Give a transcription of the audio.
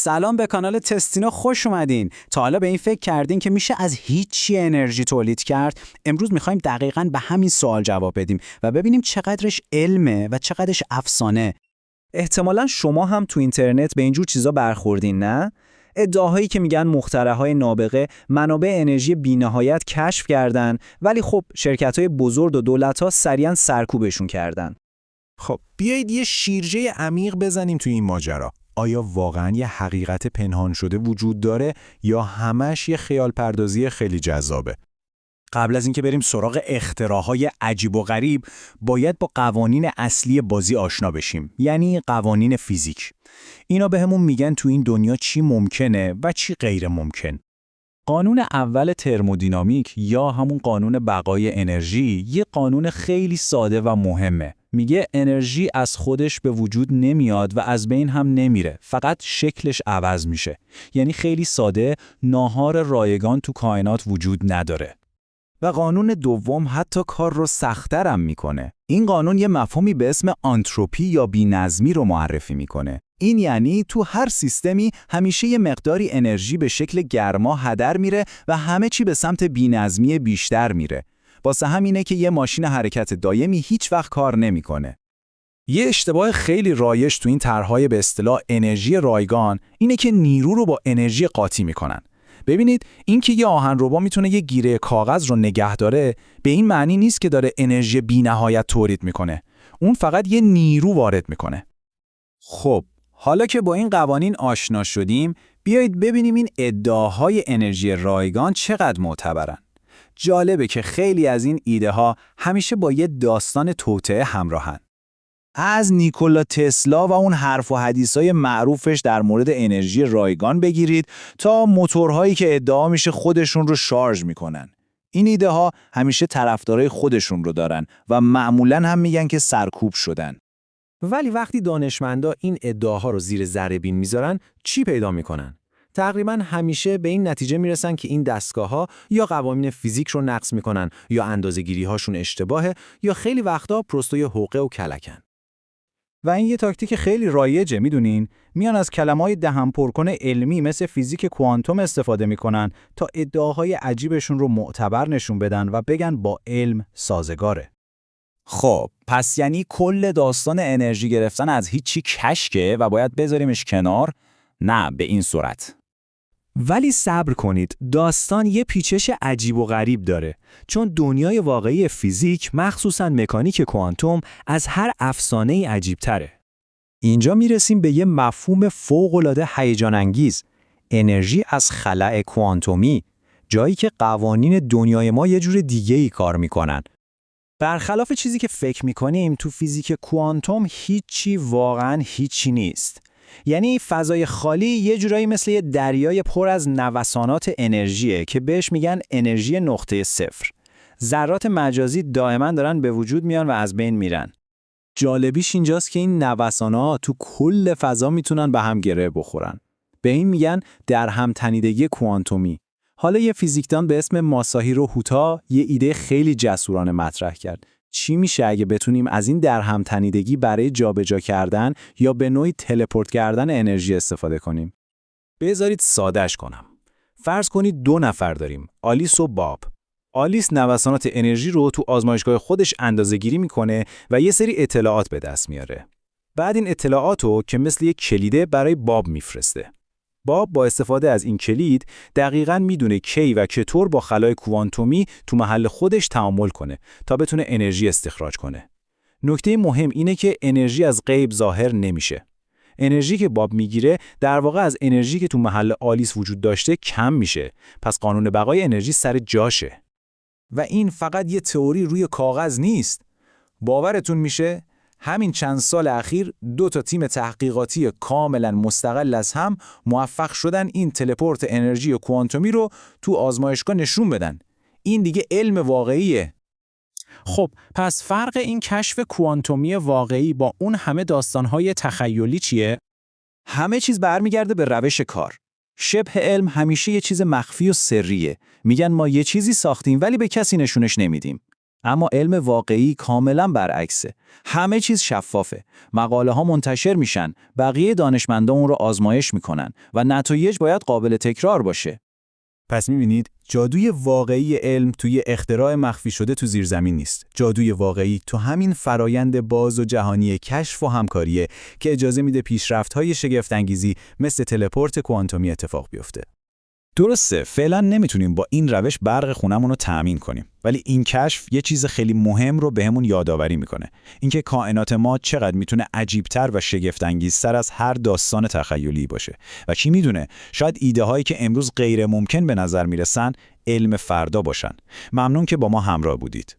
سلام به کانال تستینا، خوش اومدین. تا حالا به این فکر کردین که میشه از هیچی انرژی تولید کرد؟ امروز میخوایم دقیقاً به همین سوال جواب بدیم و ببینیم چقدرش علمه و چقدرش افسانه. احتمالاً شما هم تو اینترنت به اینجور چیزا برخوردین، نه؟ ادعاهایی که میگن مخترعهای نابغه منابع انرژی بی‌نهایت کشف کردن، ولی خب شرکت‌های بزرگ و دولت‌ها سریعاً سرکوبشون کردن. خب بیایید یه شیرجه عمیق بزنیم توی این ماجرا. آیا واقعاً یه حقیقت پنهان شده وجود داره یا همش یه خیال پردازی خیلی جذابه؟ قبل از اینکه بریم سراغ اختراعهای عجیب و غریب، باید با قوانین اصلی بازی آشنا بشیم، یعنی قوانین فیزیک. اینا بهمون میگن تو این دنیا چی ممکنه و چی غیر ممکن. قانون اول ترمودینامیک یا همون قانون بقای انرژی یه قانون خیلی ساده و مهمه. میگه انرژی از خودش به وجود نمیاد و از بین هم نمیره، فقط شکلش عوض میشه. یعنی خیلی ساده، ناهار رایگان تو کائنات وجود نداره. و قانون دوم حتی کار رو سخت‌ترم میکنه. این قانون یه مفهومی به اسم آنتروپی یا بی‌نظمی رو معرفی میکنه. این یعنی تو هر سیستمی همیشه یه مقداری انرژی به شکل گرما هدر میره و همه چی به سمت بی‌نظمی بیشتر میره. واسه همینه که یه ماشین حرکت دایمی هیچ وقت کار نمیکنه. یه اشتباه خیلی رایج تو این طرح‌های به اصطلاح انرژی رایگان اینه که نیرو رو با انرژی قاطی میکنن. ببینید، اینکه یه آهنربا میتونه یه گیره کاغذ رو نگه داره به این معنی نیست که داره انرژی بی‌نهایت تولید میکنه. اون فقط یه نیرو وارد میکنه. خب حالا که با این قوانین آشنا شدیم، بیایید ببینیم این ادعاهای انرژی رایگان چقدر معتبرن. جالبه که خیلی از این ایده ها همیشه با یه داستان توطئه همراهن. از نیکولا تسلا و اون حرف و حدیثای معروفش در مورد انرژی رایگان بگیرید تا موتورهایی که ادعا میشه خودشون رو شارژ میکنن. این ایده ها همیشه طرفدارای خودشون رو دارن و معمولاً هم میگن که سرکوب شدن. ولی وقتی دانشمندا این ادعاها رو زیر ذره بین میذارن، چی پیدا میکنن؟ تقریباً همیشه به این نتیجه میرسن که این دستگاه‌ها یا قوانین فیزیک رو نقض میکنن یا اندازه‌گیری‌هاشون اشتباهه یا خیلی وقتا پروستوی حقه و کلکن. و این یه تاکتیک خیلی رایجه، میدونین؟ میان از کلمه‌های دهن پرکن علمی مثل فیزیک کوانتوم استفاده میکنن تا ادعاهای عجیبشون رو معتبر نشون بدن و بگن با علم سازگاره. خب پس یعنی کل داستان انرژی گرفتن از هیچی کشکه و باید بذاریمش کنار؟ نه به این صورت. ولی صبر کنید، داستان یه پیچش عجیب و غریب داره، چون دنیای واقعی فیزیک مخصوصاً مکانیک کوانتوم از هر افسانه‌ای عجیب تره. اینجا میرسیم به یه مفهوم فوق‌العاده هیجان انگیز، انرژی از خلأ کوانتومی، جایی که قوانین دنیای ما یه جور دیگه‌ای کار میکنن. برخلاف چیزی که فکر میکنیم، تو فیزیک کوانتوم هیچی واقعاً هیچی نیست. یعنی فضای خالی یه جورایی مثل یه دریای پر از نوسانات انرژیه که بهش میگن انرژی نقطه صفر. ذرات مجازی دائما دارن به وجود میان و از بین میرن. جالبیش اینجاست که این نوسانات تو کل فضا میتونن به هم گره بخورن. به این میگن در هم تنیدگی کوانتومی. حالا یه فیزیکدان به اسم ماساهیرو هوتا یه ایده خیلی جسورانه مطرح کرد. چی میشه اگه بتونیم از این درهم تنیدگی برای جابجا کردن یا به نوعی تلپورت کردن انرژی استفاده کنیم؟ بذارید سادهش کنم. فرض کنید 2 نفر داریم، آلیس و باب. آلیس نوسانات انرژی رو تو آزمایشگاه خودش اندازه‌گیری میکنه و یه سری اطلاعات به دست میاره. بعد این اطلاعات رو که مثل یک کلیده برای باب میفرسته. باب با استفاده از این کلید دقیقاً میدونه کی و چطور با خلای کوانتومی تو محل خودش تعامل کنه تا بتونه انرژی استخراج کنه. نکته مهم اینه که انرژی از غیب ظاهر نمیشه. انرژی که باب میگیره در واقع از انرژی که تو محل آلیس وجود داشته کم میشه. پس قانون بقای انرژی سر جاشه. و این فقط یه تئوری روی کاغذ نیست. باورتون میشه؟ همین چند سال اخیر 2 تیم تحقیقاتی کاملا مستقل از هم موفق شدن این تلپورت انرژی کوانتومی رو تو آزمایشگاه نشون بدن. این دیگه علم واقعیه. خب پس فرق این کشف کوانتومی واقعی با اون همه داستان‌های تخیلی چیه؟ همه چیز برمیگرده به روش کار. شبه علم همیشه یه چیز مخفی و سریه. میگن ما یه چیزی ساختیم ولی به کسی نشونش نمیدیم. اما علم واقعی کاملا برعکسه. همه چیز شفافه. مقاله ها منتشر میشن، بقیه دانشمندان اون رو آزمایش میکنن و نتایج باید قابل تکرار باشه. پس می‌بینید جادوی واقعی علم توی اختراع مخفی شده تو زیرزمین نیست. جادوی واقعی تو همین فرایند باز و جهانی کشف و همکاریه که اجازه میده پیشرفت‌های شگفت‌انگیزی مثل تلپورت کوانتومی اتفاق بیفته. درسته، فعلا نمیتونیم با این روش برق خونمون رو تأمین کنیم، ولی این کشف یه چیز خیلی مهم رو بهمون یادآوری میکنه، اینکه کائنات ما چقدر میتونه عجیبتر و شگفت‌انگیزتر از هر داستان تخیلی باشه و کی میدونه شاید ایده هایی که امروز غیر ممکن به نظر میرسن علم فردا باشن. ممنون که با ما همراه بودید.